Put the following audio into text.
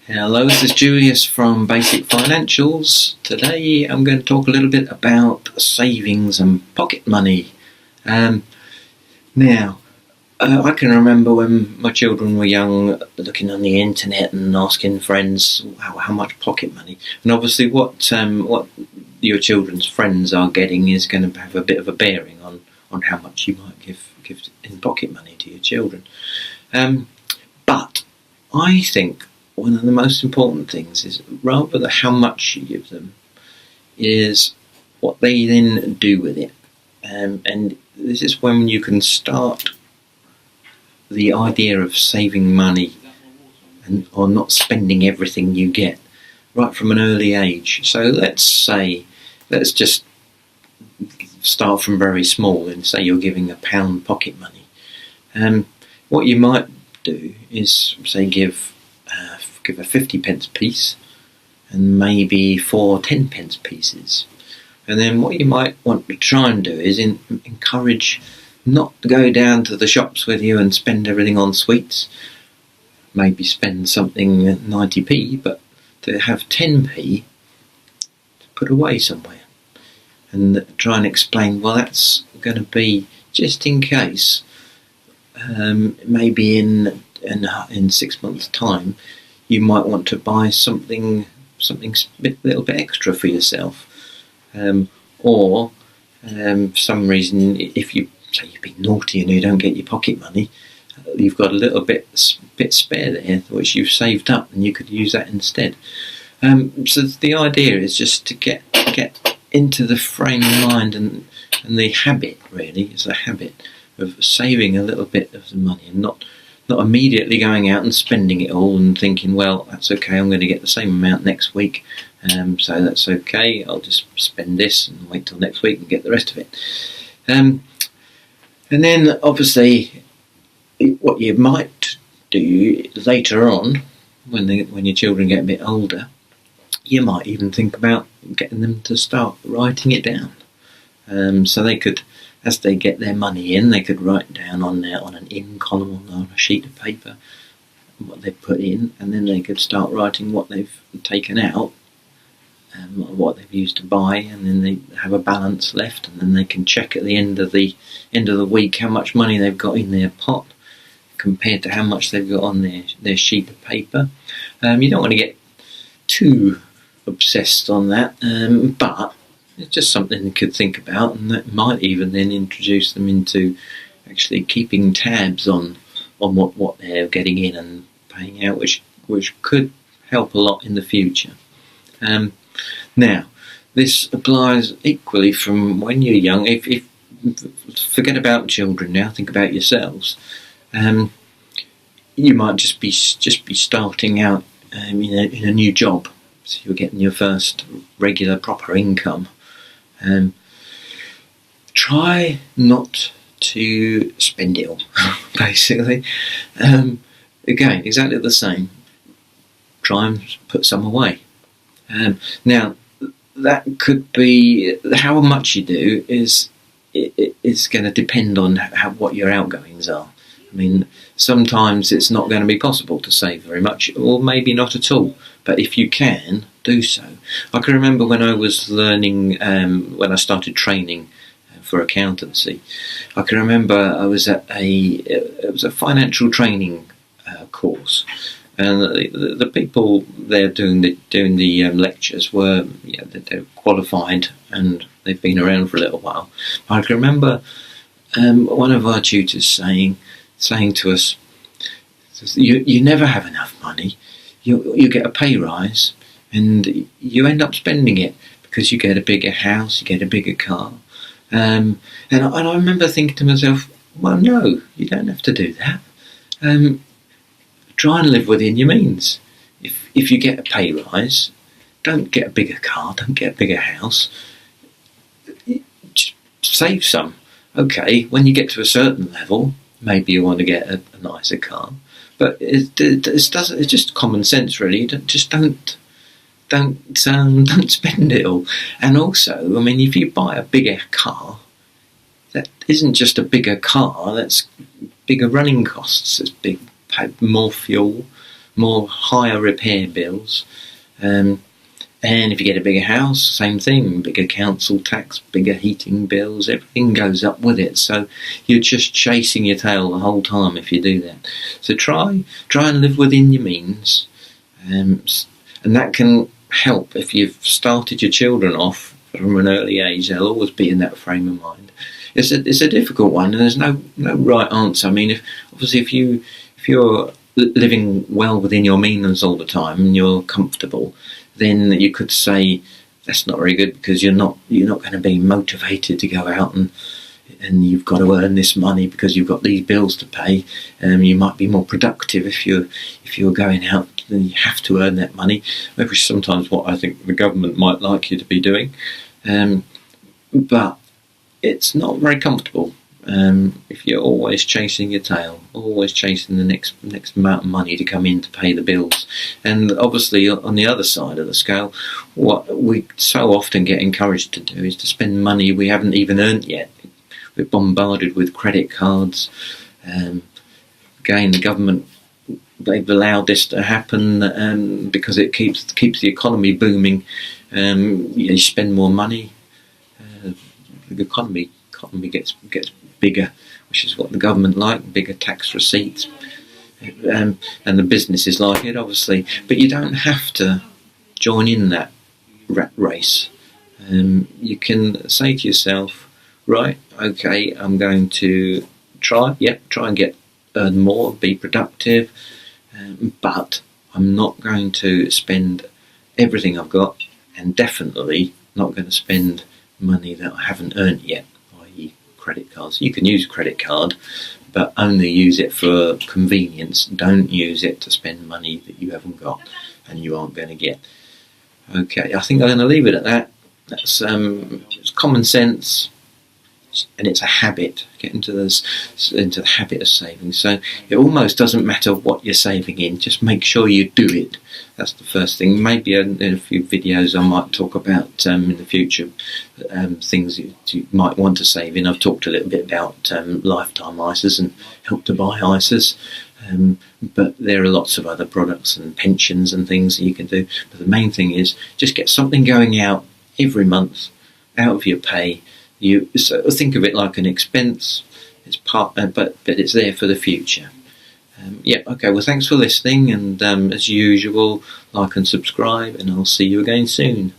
Hello, this is Julius from Basic Financials. Today I'm going to talk a little bit about savings and pocket money. I can remember when my children were young, looking on the internet and asking friends how much pocket money. And obviously what your children's friends are getting is going to have a bit of a bearing on how much you might give in pocket money to your children. But I think one of the most important things is, rather than how much you give them, is what they then do with it. And this is when you can start the idea of saving money or not spending everything you get right from an early age. So let's just start from very small and say you're giving £1 pocket money. What you might do is, say, give a 50p piece and maybe 4 10p pieces. And then what you might want to try and do is encourage not to go down to the shops with you and spend everything on sweets. Maybe spend something at 90p, but to have 10p to put away somewhere. And try and explain, well, that's going to be just in case, maybe in 6 months' time, you might want to buy something a little bit extra for yourself, or for some reason, if you say you've been naughty and you don't get your pocket money, you've got a little bit spare there which you've saved up, and you could use that instead. So the idea is just to get into the frame of mind and the habit, really, is a habit of saving a little bit of the money and not immediately going out and spending it all and thinking, well, that's okay, I'm going to get the same amount next week, so that's okay, I'll just spend this and wait till next week and get the rest of it. And then, obviously, what you might do later on, when your children get a bit older, you might even think about getting them to start writing it down. So they could, as they get their money in, they could write down on an in column on a sheet of paper what they've put in, and then they could start writing what they've taken out, what they've used to buy, and then they have a balance left, and then they can check at the end of the week how much money they've got in their pot compared to how much they've got on their sheet of paper. You don't want to get too obsessed on that, but it's just something they could think about, and that might even then introduce them into actually keeping tabs on what they're getting in and paying out, which could help a lot in the future. Now, this applies equally from when you're young. If forget about children now, think about yourselves. You might just be starting out in a new job, so you're getting your first regular proper income. Try not to spend it all, basically. Again, exactly the same. Try and put some away. Now, that could be, how much you do is going to depend on what your outgoings are. I mean, sometimes it's not going to be possible to save very much, or maybe not at all. But if you can, do so. I can remember when I was learning, when I started training for accountancy, I can remember I was at it was a financial training course, and the people there doing the lectures were, they're qualified and they've been around for a little while. I can remember one of our tutors saying to us, you never have enough money. You get a pay rise and you end up spending it because you get a bigger house, you get a bigger car. And I remember thinking to myself, well, no, you don't have to do that. Try and live within your means. If you get a pay rise, don't get a bigger car, don't get a bigger house. Just save some. Okay, when you get to a certain level, maybe you want to get a nicer car. But it's just common sense, really. Don't spend it all. And also, I mean, if you buy a bigger car, that isn't just a bigger car. That's bigger running costs. It's more fuel, more higher repair bills. And if you get a bigger house, same thing, bigger council tax, bigger heating bills, everything goes up with it. So you're just chasing your tail the whole time if you do that. So try and live within your means, and that can help. If you've started your children off from an early age, they'll always be in that frame of mind. It's a difficult one, and there's no right answer. I mean, if you're living well within your means all the time and you're comfortable, then you could say that's not very good, because you're not going to be motivated to go out and you've got to earn this money because you've got these bills to pay. You might be more productive if you're going out, then you have to earn that money, which is sometimes what I think the government might like you to be doing. But it's not very comfortable if you're always chasing your tail, always chasing the next amount of money to come in to pay the bills. And obviously on the other side of the scale, what we so often get encouraged to do is to spend money we haven't even earned yet. We're bombarded with credit cards. Again, the government, they've allowed this to happen because it keeps the economy booming. You spend more money, the economy gets bigger, which is what the government like, bigger tax receipts, and the businesses like it, obviously. But you don't have to join in that rat race. You can say to yourself, right, okay, I'm going to try and earn more, be productive, but I'm not going to spend everything I've got, and definitely not going to spend money that I haven't earned yet, i.e. credit cards. You can use a credit card, but only use it for convenience. Don't use it to spend money that you haven't got and you aren't going to get. Okay, I think I'm going to leave it at that. That's it's common sense, and it's a habit. Get into the habit of saving. So it almost doesn't matter what you're saving in, just make sure you do it. That's the first thing. Maybe in a few videos I might talk about in the future things you might want to save in. I've talked a little bit about lifetime ISAs and Help to Buy ISAs, but there are lots of other products and pensions and things that you can do. But the main thing is just get something going out every month out of your pay. You sort of think of it like an expense. It's but it's there for the future. Okay, well, thanks for listening, and as usual, like and subscribe, and I'll see you again soon.